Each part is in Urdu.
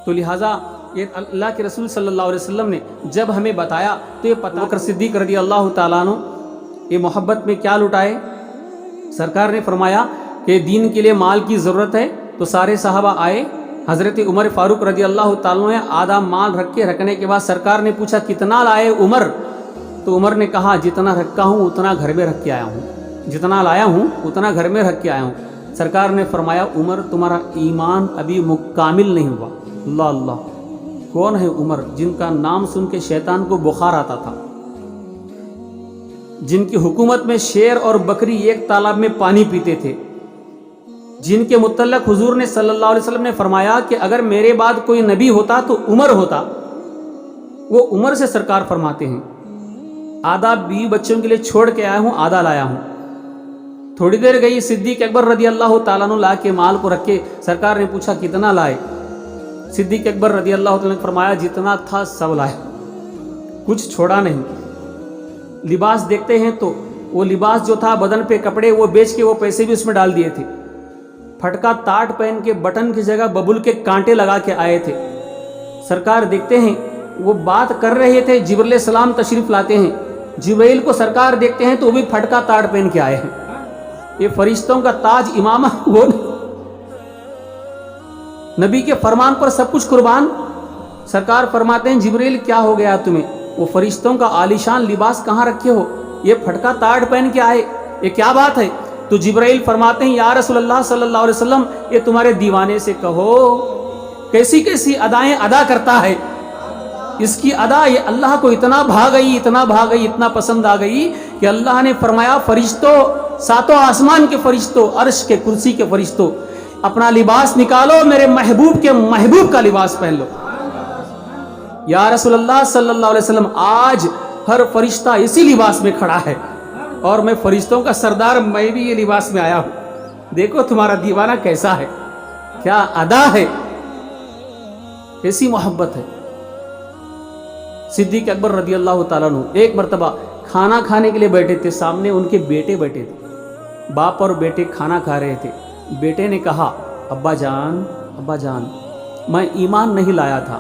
تو لہٰذا یہ اللہ کے رسول صلی اللہ علیہ وسلم نے جب ہمیں بتایا تو یہ پتہ بکر صدیق رضی اللہ تعالیٰ عنہ یہ محبت میں کیا لٹائے. سرکار نے فرمایا کہ دین کے لیے مال کی ضرورت ہے تو سارے صحابہ آئے. حضرت عمر فاروق رضی اللہ تعالیٰ عنہ نے آدھا مال رکھنے کے بعد سرکار نے پوچھا کتنا لائے عمر؟ تو عمر نے کہا جتنا رکھا ہوں اتنا گھر میں رکھ کے آیا ہوں، جتنا لایا ہوں اتنا گھر میں رکھ کے آیا ہوں. سرکار نے فرمایا عمر تمہارا ایمان ابھی مکمل نہیں ہوا. اللہ اللہ، کون ہے عمر جن کا نام سن کے شیطان کو بخار آتا تھا، جن کی حکومت میں شیر اور بکری ایک تالاب میں پانی پیتے تھے، جن کے متعلق حضور نے صلی اللہ علیہ وسلم نے فرمایا کہ اگر میرے بعد کوئی نبی ہوتا تو عمر ہوتا. وہ عمر سے سرکار فرماتے ہیں آدھا بیوی بچوں کے لیے چھوڑ کے آیا ہوں، آدھا لایا ہوں. تھوڑی دیر گئی، صدیق اکبر رضی اللہ تعالیٰ عنہ لا کے مال کو رکھے. سرکار نے پوچھا کتنا لائے؟ صدیق اکبر رضی اللہ تعالیٰ نے فرمایا جتنا تھا سب لائے، کچھ چھوڑا نہیں. لباس دیکھتے ہیں تو وہ لباس جو تھا بدن پہ کپڑے وہ بیچ کے وہ پیسے بھی اس میں ڈال دیے تھے. پھٹکا تاٹ پہن کے بٹن کی جگہ ببول کے کانٹے لگا کے آئے تھے. سرکار دیکھتے ہیں وہ بات کر رہے تھے، جبرائیل علیہ السلام تشریف لاتے ہیں. جبرائیل کو سرکار دیکھتے ہیں تو وہ بھی پھٹکا تاٹ پہن کے آئے ہیں. یہ فرشتوں کا تاج امامہ وہ نبی کے فرمان پر سب کچھ قربان. سرکار فرماتے ہیں جبرائیل کیا ہو گیا تمہیں؟ وہ فرشتوں کا عالیشان لباس کہاں رکھے ہو؟ یہ پھٹکا تاٹ پہن کے آئے، یہ کیا بات ہے؟ تو جبرائیل فرماتے ہیں یا رسول اللہ صلی اللہ علیہ وسلم یہ تمہارے دیوانے سے کہو کیسی کیسی ادائیں ادا کرتا ہے. اس کی ادا یہ اللہ کو اتنا بھا گئی، اتنا بھا گئی، اتنا پسند آ گئی کہ اللہ نے فرمایا فرشتوں، ساتوں آسمان کے فرشتوں، عرش کے کرسی کے فرشتوں، اپنا لباس نکالو، میرے محبوب کے محبوب کا لباس پہن لو. یا رسول اللہ صلی اللہ علیہ وسلم آج ہر فرشتہ اسی لباس میں کھڑا ہے اور میں فرشتوں کا سردار، میں بھی یہ لباس میں آیا ہوں. دیکھو تمہارا دیوانہ کیسا ہے، کیا ادا ہے، کیسی محبت ہے. صدیق اکبر رضی اللہ تعالیٰ عنہ ایک مرتبہ کھانا کھانے کے لیے بیٹھے تھے. سامنے ان کے بیٹے بیٹھے تھے، باپ اور بیٹے کھانا کھا رہے تھے. بیٹے نے کہا ابا جان میں ایمان نہیں لایا تھا،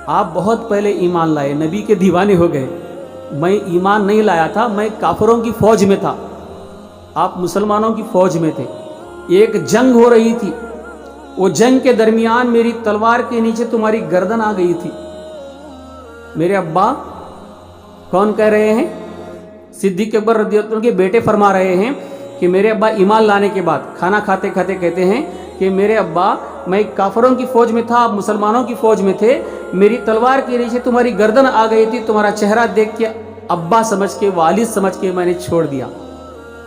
آپ بہت پہلے ایمان لائے، نبی کے دیوانے ہو گئے. میں ایمان نہیں لایا تھا، میں کافروں کی فوج میں تھا، آپ مسلمانوں کی فوج میں تھے. ایک جنگ ہو رہی تھی، وہ جنگ کے درمیان میری تلوار کے نیچے تمہاری گردن آ گئی تھی. میرے ابا کون کہہ رہے ہیں؟ صدیق اکبر رضی اللہ عنہ کے بیٹے فرما رہے ہیں کہ میرے ابا ایمان لانے کے بعد کھانا کھاتے کھاتے کہتے ہیں کہ میرے ابا میں کافروں کی فوج میں تھا، آپ مسلمانوں کی فوج میں تھے، میری تلوار کے نیچے تمہاری گردن آ گئی تھی، تمہارا چہرہ دیکھ کے ابا سمجھ کے، والد سمجھ کے میں نے چھوڑ دیا.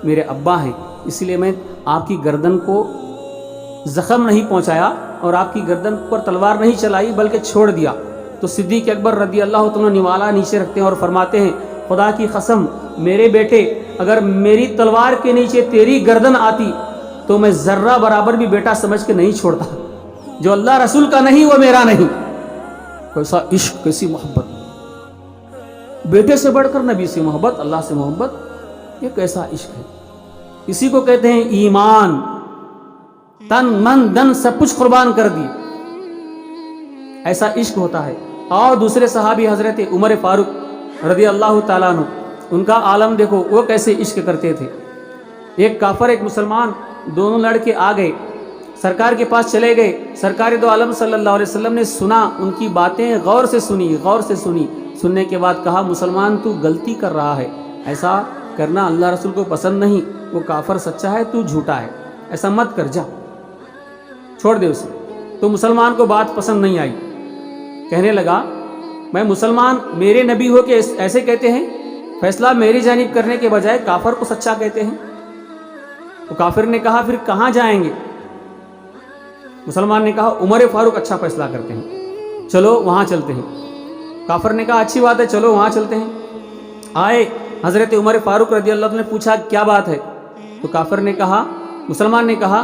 میرے ابا ہیں اس لیے میں آپ کی گردن کو زخم نہیں پہنچایا اور آپ کی گردن پر تلوار نہیں چلائی بلکہ چھوڑ دیا. تو صدیق اکبر رضی اللہ تعالیٰ نوالا نیچے رکھتے ہیں اور فرماتے ہیں خدا کی قسم میرے بیٹے اگر میری تلوار کے نیچے تیری گردن آتی تو میں ذرہ برابر بھی بیٹا سمجھ کے نہیں چھوڑتا. جو اللہ رسول کا نہیں وہ میرا نہیں. کیسا عشق، کیسی محبت، بیٹے سے بڑھ کر نبی سے محبت، اللہ سے محبت، یہ کیسا عشق ہے. اسی کو کہتے ہیں ایمان، تن من دن سب کچھ قربان کر دی، ایسا عشق ہوتا ہے. اور دوسرے صحابی حضرت عمر فاروق رضی اللہ تعالیٰ عنہ، ان کا عالم دیکھو وہ کیسے عشق کرتے تھے. ایک کافر ایک مسلمان دونوں لڑکے آ گئے، سرکار کے پاس چلے گئے. سرکار دو عالم صلی اللہ علیہ وسلم نے سنا، ان کی باتیں غور سے سنی. سننے کے بعد کہا مسلمان تو غلطی کر رہا ہے، ایسا کرنا اللہ رسول کو پسند نہیں، وہ کافر سچا ہے تو جھوٹا ہے، ایسا مت کر، جا چھوڑ دے اسے. تو مسلمان کو بات پسند نہیں آئی، کہنے لگا میں مسلمان، میرے نبی ہو کے ایسے کہتے ہیں، فیصلہ میری جانب کرنے کے بجائے کافر کو سچا کہتے ہیں. تو کافر نے کہا پھر کہاں جائیں گے؟ مسلمان نے کہا عمر فاروق اچھا فیصلہ کرتے ہیں، چلو وہاں چلتے ہیں. کافر نے کہا اچھی بات ہے، چلو وہاں چلتے ہیں. آئے حضرت عمر فاروق رضی اللہ عنہ نے پوچھا کیا بات ہے؟ تو کافر نے کہا، مسلمان نے کہا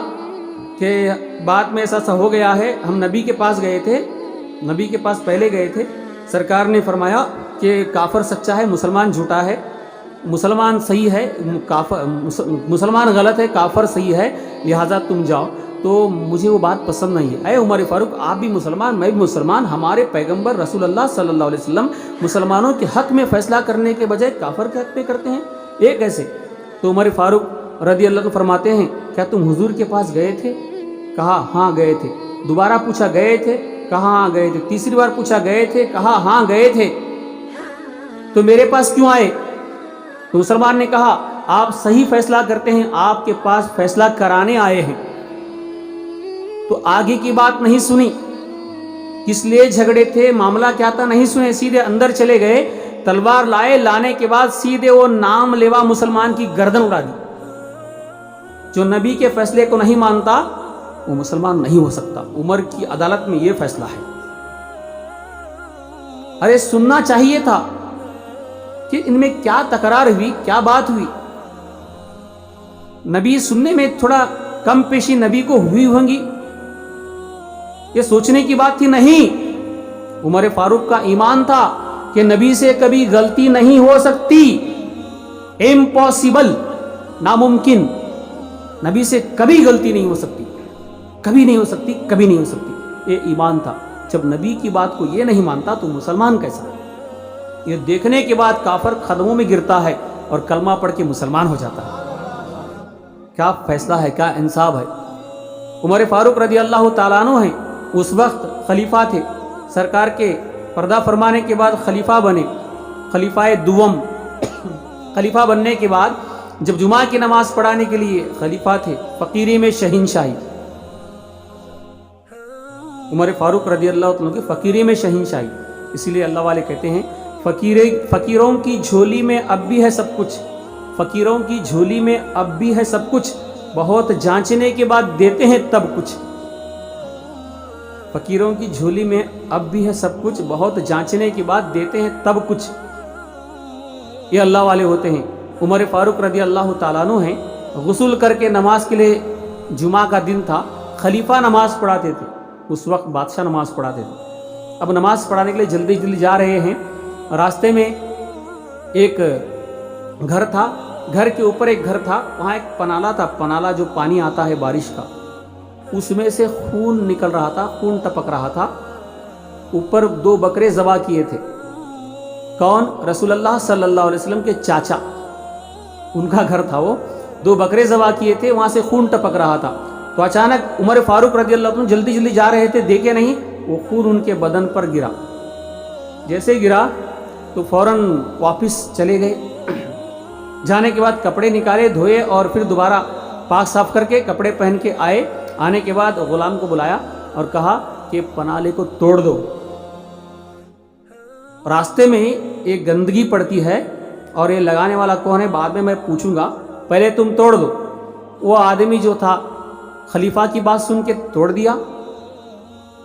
کہ بات میں ایسا ہو گیا ہے، ہم نبی کے پاس گئے تھے، نبی کے پاس پہلے گئے تھے، سرکار نے فرمایا کہ کافر سچا ہے، مسلمان جھوٹا ہے، مسلمان صحیح ہے، مسلمان غلط ہے، کافر صحیح ہے، لہٰذا تم جاؤ. تو مجھے وہ بات پسند نہیں ہے۔ اے عمر فاروق، آپ بھی مسلمان، میں بھی مسلمان، ہمارے پیغمبر رسول اللہ صلی اللہ علیہ وسلم مسلمانوں کے حق میں فیصلہ کرنے کے بجائے کافر کے حق میں کرتے ہیں، یہ کیسے؟ تو عمر فاروق رضی اللہ عنہ فرماتے ہیں کیا تم حضور کے پاس گئے تھے؟ کہا ہاں گئے تھے۔ دوبارہ پوچھا گئے تھے؟ کہا ہاں گئے تھے۔ تیسری بار پوچھا گئے تھے؟ کہا ہاں گئے تھے۔ تو میرے پاس کیوں آئے؟ تو مسلمان نے کہا آپ صحیح فیصلہ کرتے ہیں، آپ کے پاس فیصلہ کرانے آئے ہیں۔ تو آگے کی بات نہیں سنی، کس لیے جھگڑے تھے، معاملہ کیا تھا، نہیں سنے، سیدھے اندر چلے گئے، تلوار لائے، لانے کے بعد سیدھے وہ نام لیوا مسلمان کی گردن اڑا دی۔ جو نبی کے فیصلے کو نہیں مانتا وہ مسلمان نہیں ہو سکتا۔ عمر کی عدالت میں یہ فیصلہ ہے۔ ارے سننا چاہیے تھا کہ ان میں کیا تکرار ہوئی، کیا بات ہوئی۔ نبی سننے میں تھوڑا کم پیشی نبی کو ہوئی ہوں گی، یہ سوچنے کی بات تھی، نہیں۔ عمر فاروق کا ایمان تھا کہ نبی سے کبھی غلطی نہیں ہو سکتی، امپاسبل، ناممکن، نبی سے کبھی غلطی نہیں ہو سکتی، کبھی نہیں ہو سکتی، کبھی نہیں ہو سکتی، یہ ایمان تھا۔ جب نبی کی بات کو یہ نہیں مانتا تو مسلمان کیسا؟ یہ دیکھنے کے بعد کافر قدموں میں گرتا ہے اور کلمہ پڑھ کے مسلمان ہو جاتا ہے۔ کیا فیصلہ ہے، کیا انصاف ہے۔ عمر فاروق رضی اللہ تعالیٰ عنہ ہیں، اس وقت خلیفہ تھے، سرکار کے پردہ فرمانے کے بعد خلیفہ بنے، خلیفہ دوم۔ خلیفہ بننے کے بعد جب جمعہ کی نماز پڑھانے کے لیے خلیفہ تھے، فقیری میں شہنشاہی، عمر فاروق رضی اللہ عنہ کی فقیری میں شہنشاہی، اسی لیے اللہ والے کہتے ہیں فقیروں کی جھولی میں اب بھی ہے سب کچھ، فقیروں کی جھولی میں اب بھی ہے سب کچھ، بہت جانچنے کے بعد دیتے ہیں تب کچھ۔ فقیروں کی جھولی میں اب بھی ہے سب کچھ، بہت جانچنے کے بعد دیتے ہیں تب کچھ، یہ اللہ والے ہوتے ہیں۔ عمر فاروق رضی اللہ تعالیٰ عنہ ہیں، غسل کر کے نماز کے لیے، جمعہ کا دن تھا، خلیفہ نماز پڑھاتے تھے، اس وقت بادشاہ نماز پڑھاتے تھے۔ اب نماز پڑھانے کے لیے جلدی جلدی جا رہے ہیں، راستے میں ایک گھر تھا، گھر کے اوپر ایک گھر تھا، وہاں ایک پنالا تھا، پنالا جو پانی آتا ہے بارش کا، اس میں سے خون نکل رہا تھا، خون ٹپک رہا تھا۔ اوپر 2 بکرے ذبح کیے تھے۔ کون؟ رسول اللہ صلی اللہ علیہ وسلم کے چاچا، ان کا گھر تھا، وہ 2 بکرے ذبح کیے تھے، وہاں سے خون ٹپک رہا تھا۔ تو اچانک عمر فاروق رضی اللہ عنہ جلدی جلدی جا رہے تھے، دیکھے نہیں، وہ خون ان کے بدن پر گرا۔ جیسے گرا تو فوراً واپس چلے گئے، جانے کے بعد کپڑے نکالے، دھوئے اور پھر دوبارہ پاک صاف کر کے کپڑے پہن کے آئے۔ آنے کے بعد غلام کو بلایا اور کہا کہ پنالے کو توڑ دو، راستے میں ایک گندگی پڑتی ہے اور یہ لگانے والا کون ہے بعد میں پوچھوں گا، پہلے تم توڑ دو۔ وہ آدمی جو تھا خلیفہ کی بات سن کے توڑ دیا۔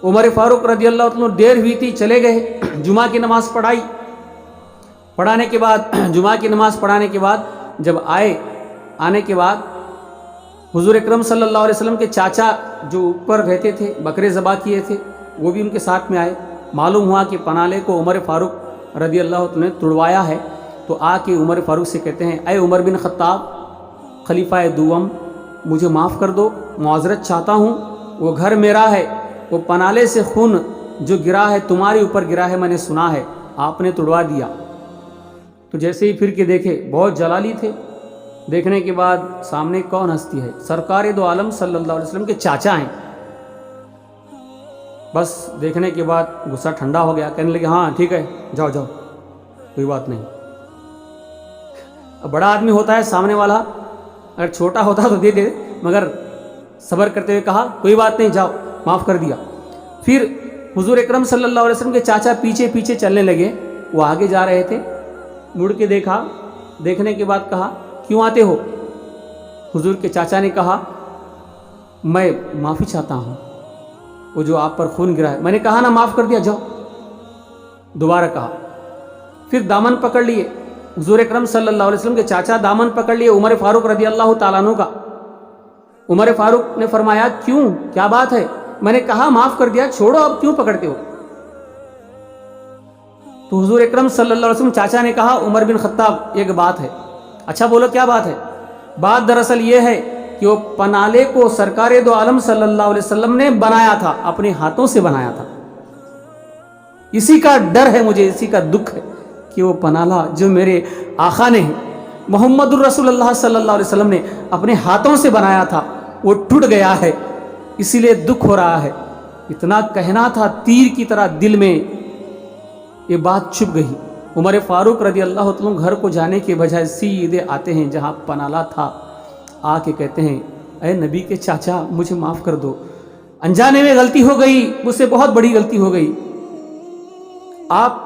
عمر فاروق رضی اللہ عنہ دیر ہوئی تھی، چلے گئے، جمعہ کی نماز پڑھائی، پڑھانے کے بعد جمعہ کی نماز پڑھانے کے بعد جب آنے کے بعد حضور اکرم صلی اللہ علیہ وسلم کے چاچا جو اوپر رہتے تھے، بکرے ذبح کیے تھے، وہ بھی ان کے ساتھ میں آئے۔ معلوم ہوا کہ پنالے کو عمر فاروق رضی اللہ عنہ نے توڑوایا ہے، تو آ کے عمر فاروق سے کہتے ہیں اے عمر بن خطاب، خلیفہ دوم، مجھے معاف کر دو، معذرت چاہتا ہوں، وہ گھر میرا ہے، وہ پنالے سے خون جو گرا ہے تمہارے اوپر گرا ہے، میں نے سنا ہے، آپ نے توڑوا دیا۔ تو جیسے ہی پھر کے دیکھے، بہت جلالی تھے، دیکھنے کے بعد سامنے کون ہستی ہے؟ سرکار دو عالم صلی اللہ علیہ وسلم کے چاچا ہیں۔ بس دیکھنے کے بعد غصہ ٹھنڈا ہو گیا، کہنے لگے ہاں ٹھیک ہے، جاؤ جاؤ، کوئی بات نہیں۔ اب بڑا آدمی ہوتا ہے سامنے والا، اگر چھوٹا ہوتا تو دے دے، مگر صبر کرتے ہوئے کہا کوئی بات نہیں، جاؤ، معاف کر دیا۔ پھر حضور اکرم صلی اللہ علیہ وسلم کے چاچا پیچھے پیچھے چلنے لگے، وہ آگے جا رہے تھے، مڑ کے دیکھا، دیکھنے کے بعد کہا کیوں آتے ہو؟ حضور کے چاچا نے کہا میں معافی چاہتا ہوں، وہ جو آپ پر خون گرا ہے، میں نے کہا نا معاف کر دیا، جاؤ۔ دوبارہ کہا، پھر دامن پکڑ لیے، حضور اکرم صلی اللہ علیہ وسلم کے چاچا دامن پکڑ لیے عمر فاروق رضی اللہ تعالیٰ عنہ کا۔ عمر فاروق نے فرمایا کیوں، کیا بات ہے؟ میں نے کہا معاف کر دیا، چھوڑو، اب کیوں پکڑتے ہو؟ تو حضور اکرم صلی اللہ علیہ وسلم چاچا نے کہا عمر بن خطاب ایک بات ہے۔ اچھا بولو کیا بات ہے؟ بات دراصل یہ ہے کہ وہ پنالے کو سرکار دو عالم صلی اللہ علیہ وسلم نے بنایا تھا، اپنے ہاتھوں سے بنایا تھا۔ اسی کا ڈر ہے مجھے، اسی کا دکھ ہے کہ وہ پنالہ جو میرے آقا نے محمد الرسول اللہ صلی اللہ علیہ وسلم نے اپنے ہاتھوں سے بنایا تھا وہ ٹوٹ گیا ہے، اسی لیے دکھ ہو رہا ہے۔ اتنا کہنا تھا تیر کی طرح دل میں یہ بات چھپ گئی۔ عمر فاروق رضی اللہ عنہ گھر کو جانے کے بجائے سیدھے آتے ہیں جہاں پنالہ تھا، آ کے کہتے ہیں اے نبی کے چاچا مجھے معاف کر دو، انجانے میں غلطی ہو گئی، مجھ سے بہت بڑی غلطی ہو گئی، آپ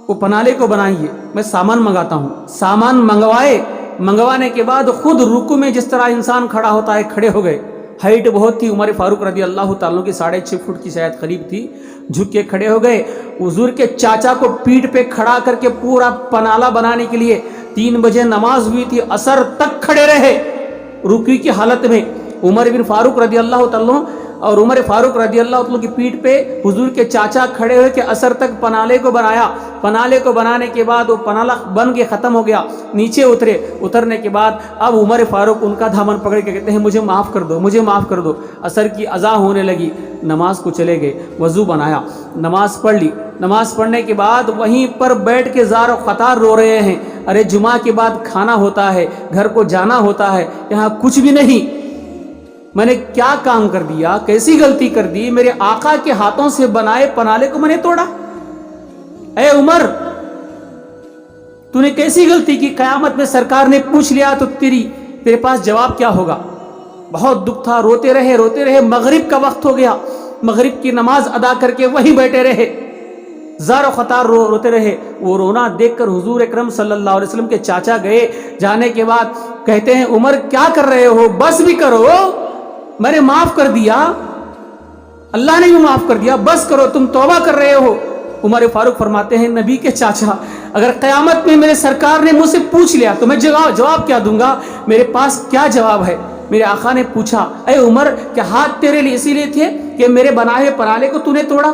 وہ پنالے کو بنائیے، میں سامان منگاتا ہوں۔ سامان منگوانے کے بعد خود رکوع میں جس طرح انسان کھڑا ہوتا ہے کھڑے ہو گئے۔ ہائٹ بہت تھی عمر فاروق رضی اللہ تعالیٰ کی 6.5 فٹ کی شاید قریب تھی، جھک کے کھڑے ہو گئے۔ حضور کے چاچا کو پیٹھ پہ کھڑا کر کے پورا پنالہ بنانے کے لیے 3 بجے نماز ہوئی تھی، عصر تک کھڑے رہے رکوع کی حالت میں۔ عمر بن فاروق رضی اللہ تعالیٰ اور عمر فاروق رضی اللہ عنہ کی پیٹھ پہ حضور کے چاچا کھڑے ہوئے کہ عصر تک پنالے کو بنایا۔ پنالے کو بنانے کے بعد وہ پنالہ بن کے ختم ہو گیا، نیچے اترنے کے بعد اب عمر فاروق ان کا دامن پکڑ کے کہتے ہیں مجھے معاف کر دو، مجھے معاف کر دو۔ عصر کی اذان ہونے لگی، نماز کو چلے گئے، وضو بنایا، نماز پڑھ لی۔ نماز پڑھنے کے بعد وہیں پر بیٹھ کے زار و قطار رو رہے ہیں، ارے جمعہ کے بعد کھانا ہوتا ہے، گھر کو جانا ہوتا ہے، یہاں کچھ بھی نہیں، میں نے کیا کام کر دیا، کیسی غلطی کر دی، میرے آقا کے ہاتھوں سے بنائے پنالے کو میں نے توڑا۔ اے عمر تو نے کیسی غلطی کی، قیامت میں سرکار نے پوچھ لیا تو تیرے پاس جواب کیا ہوگا؟ بہت دکھ تھا، روتے رہے۔ مغرب کا وقت ہو گیا، مغرب کی نماز ادا کر کے وہیں بیٹھے رہے، زار و خطار روتے رہے۔ وہ رونا دیکھ کر حضور اکرم صلی اللہ علیہ وسلم کے چاچا گئے، جانے کے بعد کہتے ہیں عمر کیا کر رہے ہو، بس بھی کرو، میں نے معاف کر دیا، اللہ نے بھی معاف کر دیا، بس کرو، تم توبہ کر رہے ہو۔ عمر فاروق فرماتے ہیں نبی کے چاچا اگر قیامت میں میرے سرکار نے مجھ سے پوچھ لیا تو میں جواب کیا دوں گا، میرے پاس کیا جواب ہے؟ میرے آقا نے پوچھا اے عمر کیا ہاتھ تیرے لیے اسی لیے تھے کہ میرے بنائے ہوئے پنالے کو تو نے توڑا؟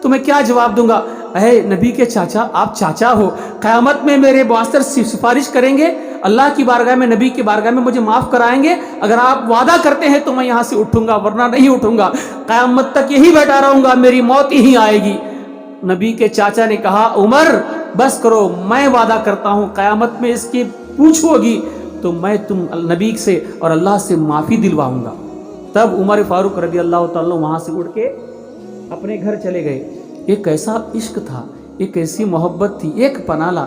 تو میں کیا جواب دوں گا؟ اے نبی کے چاچا آپ چاچا ہو، قیامت میں میرے واسطے سفارش کریں گے اللہ کی بارگاہ میں، نبی کی بارگاہ میں مجھے معاف کرائیں گے؟ اگر آپ وعدہ کرتے ہیں تو میں یہاں سے اٹھوں گا، ورنہ نہیں اٹھوں گا، قیامت تک یہی بیٹھا رہوں گا، میری موت ہی آئے گی۔ نبی کے چاچا نے کہا عمر بس کرو، میں وعدہ کرتا ہوں قیامت میں اس کی پوچھ ہوگی تو میں تم نبی سے اور اللہ سے معافی دلواؤں گا۔ تب عمر فاروق رضی اللہ تعالیٰ وہاں سے اٹھ کے اپنے گھر چلے گئے۔ یہ کیسا عشق تھا، یہ کیسی محبت تھی، ایک پنالہ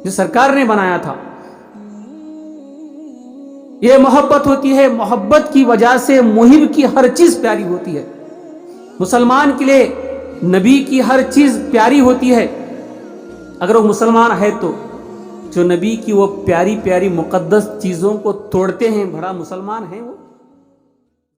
جو سرکار نے بنایا تھا۔ یہ محبت ہوتی ہے، محبت کی وجہ سے محب کی ہر چیز پیاری ہوتی ہے۔ مسلمان کے لیے نبی کی ہر چیز پیاری ہوتی ہے، اگر وہ مسلمان ہے تو جو نبی کی وہ پیاری پیاری مقدس چیزوں کو توڑتے ہیں، بڑا مسلمان ہیں وہ؟